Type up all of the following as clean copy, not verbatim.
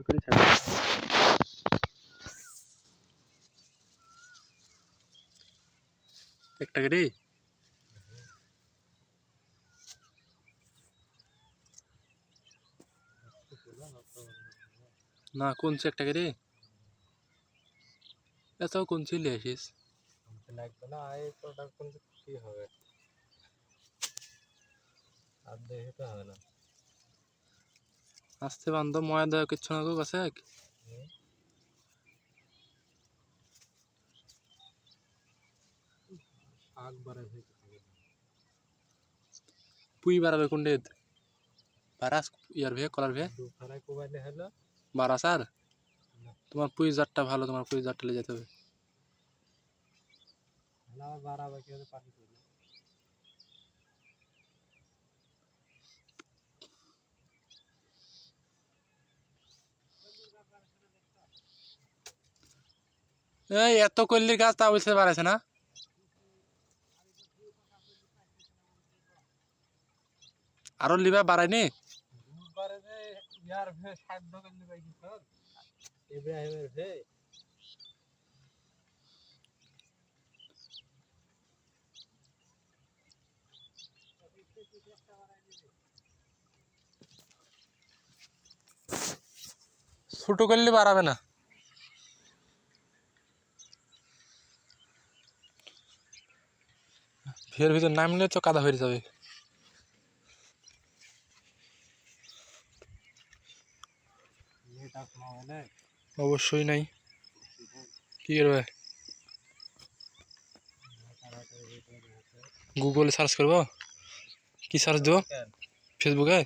করে ছাড়বে একটা করে না কোন সে একটা করে এত কোন ছিল আসিস লাগবে না এই প্রোডাক্ট কোন কি হবে আর দেখে তো হবে না আসতে বান্ধব ময়া দেওয়া কিচ্ছু না গো কাছে শাক বাড়ে পুই বাড়াবে কোনটা বারাস ইয়ার ভে কলার ভে দুখানায় কোবাইলে হলো বারাস আর তোমার পুই জাতটা ভালো তোমার পুই জাতটা নিয়ে যেতে হবে না বাড়াবে কি হবে পানি করলে এই এত কল্লির গাছ তা বুঝতে পারছে না আরো লিবা বাড়ায়নি দুবারে যে ইয়ার ভে শাক ঢোকেন ভাই কি স্যার ইব্রাহিমের ভে ছোট করলে বাড়াবে না ফের ভিতর নামলে তো কাদা হয়ে যাবে এটা খাওয়ালে অবশ্যই নাই কি করবে গুগলে সার্চ করবো কি সার্চ দেবো ফেসবুকে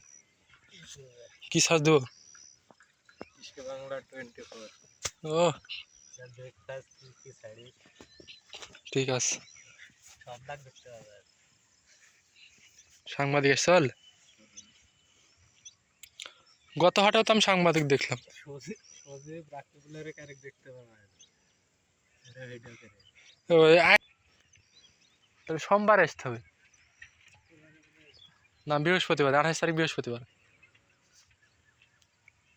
কি সার্চ দেবো বাংলা 24 ও দেখতাস কি সাইড ঠিক আছে সব লাগ দেখতে হবে সাংবাদিক চল গত হাটেও তো আমি সাংবাদিক দেখলাম সজীব রাকিবুলের ক্যারেক্টার দেখতে পাবে এটা ভিডিও করে তাহলে সোমবার আসতে হবে না বৃহস্পতিবার 28 তারিখ বৃহস্পতিবার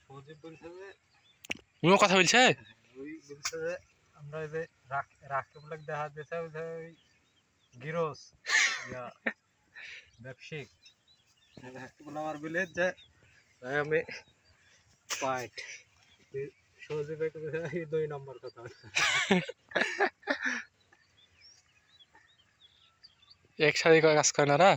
সজীব বলছে যে উনিও কথা বলছে ওই বলছে যে আমরা এই যে রাকিবুলকে দেখা দিয়েছে ওই গিরোস ইয়া ব্যবসায়িক রাকিবুল আমার বলে যে ভাই আমি পাইট সজীব একটু 2 নম্বর কথা একসাথে কাজ করে না